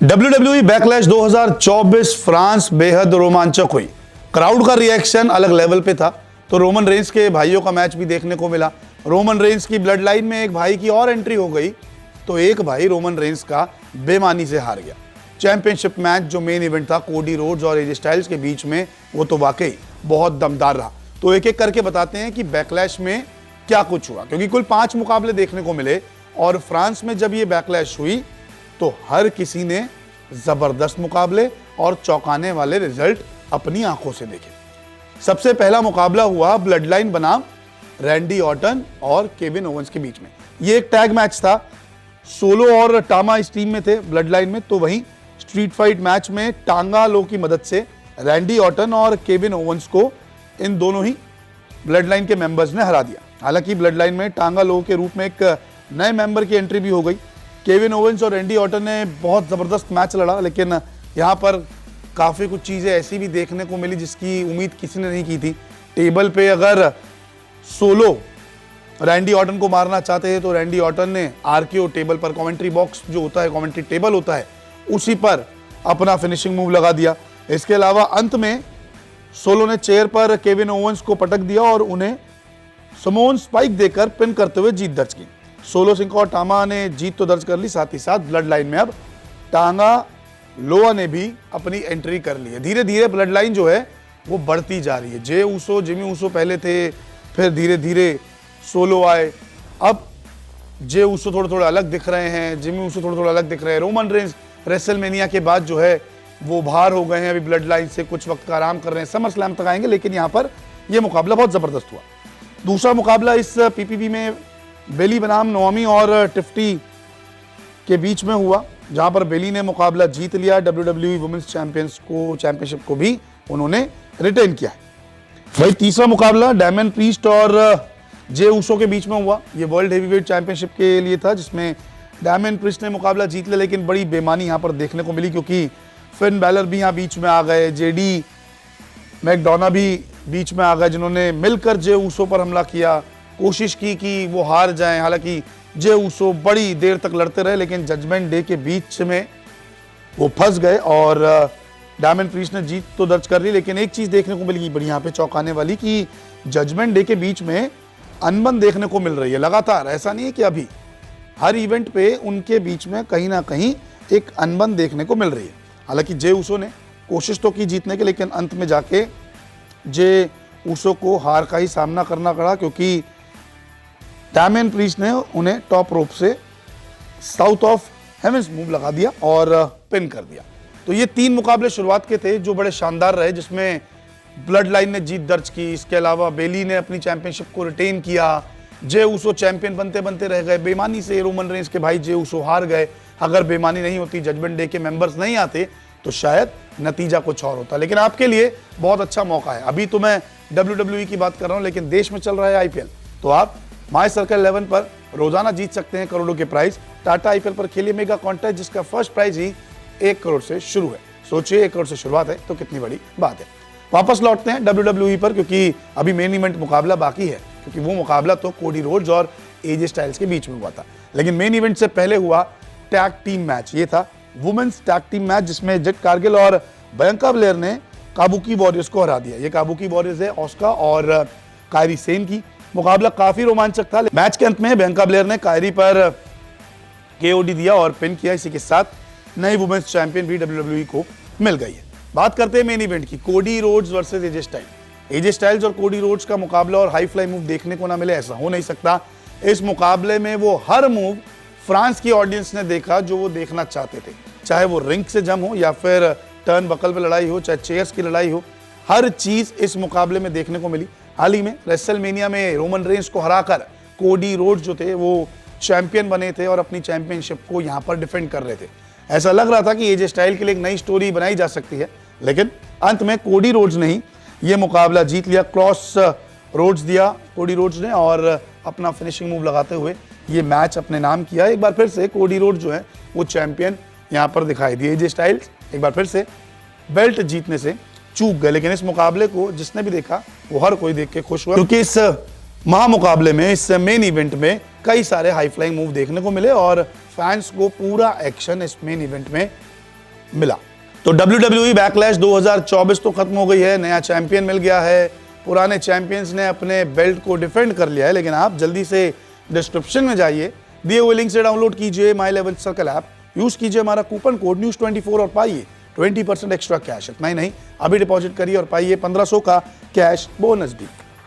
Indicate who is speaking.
Speaker 1: WWE backlash 2024 France बेहद रोमांचक हुई। क्राउड का रिएक्शन अलग लेवल पे था। तो रोमन रेंस के भाइयों का मैच भी देखने को मिला। रोमन रेंस की ब्लड लाइन में एक भाई की और एंट्री हो गई तो एक भाई रोमन रेंस का बेमानी से हार गया। चैंपियनशिप मैच जो मेन इवेंट था कोडी रोड्स और एजे स्टाइल्स के बीच में, वो तो वाकई बहुत दमदार रहा। तो एक एक करके बताते हैं कि बैकलैश में क्या कुछ हुआ, क्योंकि कुल 5 मुकाबले देखने को मिले और फ्रांस में जब ये बैकलैश हुई तो हर किसी ने जबरदस्त मुकाबले और चौंकाने वाले रिजल्ट अपनी आंखों से देखे। सबसे पहला मुकाबला हुआ ब्लड लाइन बनाम रैंडी ऑर्टन और केविन ओवेंस के बीच में। ये एक टैग मैच था। सोलो और टामा इस टीम में थे ब्लड लाइन में, तो वहीं स्ट्रीट फाइट मैच में टांगा लो की मदद से रैंडी ऑर्टन और केविन ओवेंस को इन दोनों ही ब्लड लाइन के मेंबर्स ने हरा दिया। हालांकि ब्लड लाइन में टांगा लो के रूप में एक नए मेंबर की एंट्री भी हो गई। केविन ओवेंस और रैंडी ऑर्टन ने बहुत ज़बरदस्त मैच लड़ा, लेकिन यहाँ पर काफ़ी कुछ चीज़ें ऐसी भी देखने को मिली जिसकी उम्मीद किसी ने नहीं की थी। टेबल पे अगर सोलो रैंडी ऑर्टन को मारना चाहते हैं तो रैंडी ऑर्टन ने आरकेओ टेबल पर, कमेंट्री बॉक्स जो होता है, कमेंट्री टेबल होता है, उसी पर अपना फिनिशिंग मूव लगा दिया। इसके अलावा अंत में सोलो ने चेयर पर केविन ओवेंस को पटक दिया और उन्हें समोन स्पाइक देकर पिन करते हुए जीत दर्ज की। सोलो सिंह और टामा ने जीत तो दर्ज कर ली, साथ ही साथ ब्लड लाइन में अब टांगा लोआ ने भी अपनी एंट्री कर ली है। धीरे धीरे ब्लड लाइन जो है वो बढ़ती जा रही है। जे ऊसो, जिमी ऊसो पहले थे, फिर धीरे धीरे सोलो आए, अब जे ऊसो थोड़े थोड़े अलग दिख रहे हैं, जिमी ऊसो थोड़े थोड़े अलग दिख रहे हैं। रोमन रेंस रेसलमेनिया के बाद जो है वो बाहर हो गए हैं, अभी ब्लड लाइन से कुछ वक्त का आराम कर रहे हैं, समर स्लैम तक आएंगे, लेकिन यहाँ पर यह मुकाबला बहुत ज़बरदस्त हुआ। दूसरा मुकाबला इस पीपीवी में बेली बनाम नोमी और टिफ्टी के बीच में हुआ, जहां पर बेली ने मुकाबला जीत लिया। WWE वुमेन्स चैंपियनशिप को भी उन्होंने रिटेन किया है। वही तीसरा मुकाबला डैमन प्रीस्ट और जे ऊसो के बीच में हुआ। ये वर्ल्ड हेवीवेट चैंपियनशिप के लिए था, जिसमें डैमन प्रीस्ट ने मुकाबला जीत लिया, लेकिन बड़ी बेमानी यहाँ पर देखने को मिली, क्योंकि फिन बैलर भी यहाँ बीच में आ गए, जेडी मैकडोना भी बीच में आ गए, जिन्होंने मिलकर जे ऊसो पर हमला किया, कोशिश की कि वो हार जाएं। हालांकि जे ऊसो बड़ी देर तक लड़ते रहे, लेकिन जजमेंट डे के बीच में वो फंस गए और डायमंड प्रीस्ट ने जीत तो दर्ज कर ली। लेकिन एक चीज़ देखने को मिली बड़ी यहाँ पे चौंकाने वाली, कि जजमेंट डे के बीच में अनबन देखने को मिल रही है लगातार। ऐसा नहीं है कि अभी हर इवेंट पे उनके बीच में कहीं ना कहीं एक अनबन देखने को मिल रही है। हालांकि जे ऊसो ने कोशिश तो की जीतने की, लेकिन अंत में जाके जे ऊसो को हार का ही सामना करना पड़ा, क्योंकि डैमियन प्रीस्ट ने उन्हें टॉप रोप से साउथ ऑफ हेवेंस मूव लगा दिया और पिन कर दिया। तो ये 3 मुकाबले शुरुआत के थे जो बड़े शानदार रहे, जिसमें ब्लड लाइन ने जीत दर्ज की। इसके अलावा बेली ने अपनी चैंपियनशिप को रिटेन किया। जे ऊसो चैंपियन बनते बनते रह गए बेमानी से। रोमन रेंस के भाई जे ऊसो हार गए। अगर बेमानी नहीं होती, जजमेंट डे के मेंबर्स नहीं आते, तो शायद नतीजा कुछ और होता। लेकिन आपके लिए बहुत अच्छा मौका है। अभी तो मैं WWE की बात कर रहा हूं, लेकिन देश में चल रहा है IPL, तो आप माई सर्कल 11 पर रोजाना जीत सकते हैं करोड़ों के प्राइज। टाटा IPL पर खेलिए मेगा कॉन्टेस्ट, जिसका फर्स्ट प्राइज ही 1 करोड़ से शुरू है। सोचिए 1 करोड़ से शुरुआत है तो कितनी बड़ी बात है। वापस लौटते हैं WWE पर, क्योंकि अभी मेन इवेंट मुकाबला बाकी है, क्योंकि वो मुकाबला तो कोडी रोड्स और एजे स्टाइल्स के बीच में हुआ था। लेकिन मेन इवेंट से पहले हुआ टैग टीम मैच। ये था वुमेन्स टैग टीम मैच, जिसमें जेट कारगिल और बियांका ब्लेयर ने काबुकी वॉरियर्स को हरा दिया। ये काबुकी वॉरियर्स है ऑस्का और कायरी सेन की। मुकाबला काफी रोमांचक था। मैच के अंत में बियांका ब्लेयर ने कायरी पर KOD दिया और पिन किया। इसी के साथ नई वुमेन्स चैंपियन भी WWE को मिल गई है। बात करते हैं मेन इवेंट की, Cody Rhodes versus AJ Styles. AJ Styles और कोडी रोड्स का मुकाबला और हाई फ्लाई मूव देखने को ना मिले, ऐसा हो नहीं सकता। इस मुकाबले में वो हर मूव फ्रांस की ऑडियंस ने देखा जो वो देखना चाहते थे, चाहे वो रिंग से जम हो या फिर टर्न बकल पे लड़ाई हो, चाहे चेयर्स की लड़ाई हो, हर चीज इस मुकाबले में देखने को मिली। हाल ही में रेसलमेनिया में रोमन रेंस को हराकर कोडी रोड्स जो थे वो चैंपियन बने थे और अपनी चैंपियनशिप को यहाँ पर डिफेंड कर रहे थे। ऐसा लग रहा था कि एजे स्टाइल के लिए एक नई स्टोरी बनाई जा सकती है, लेकिन अंत में कोडी रोड्स ने ही ये मुकाबला जीत लिया। क्रॉस रोड्स दिया कोडी रोड्स ने और अपना फिनिशिंग मूव लगाते हुए ये मैच अपने नाम किया। एक बार फिर से कोडी रोड्स जो है वो चैंपियन यहाँ पर दिखाई दिए। एजे स्टाइल्स एक बार फिर से बेल्ट जीतने से चूक गए, लेकिन इस मुकाबले को जिसने भी देखा वो हर कोई देख के खुश हुआ, क्योंकि इस महामुकाबले में, इस मेन इवेंट में कई सारे हाई फ्लाइंग मूव देखने को मिले और फैंस को पूरा एक्शन इस मेन इवेंट में मिला। तो WWE बैकलैश 2024 तो खत्म हो गई है, नया चैंपियन मिल गया है, पुराने चैंपियंस ने अपने बेल्ट को डिफेंड कर लिया है। लेकिन आप जल्दी से डिस्क्रिप्शन में जाइए, दिए हुए लिंक से डाउनलोड कीजिए my level circle app, use कीजिए हमारा कूपन कोड News24 और पाइए 20% एक्स्ट्रा कैश। इतना ही नहीं, अभी डिपॉजिट करिए और पाइए 1500 का कैश बोनस भी।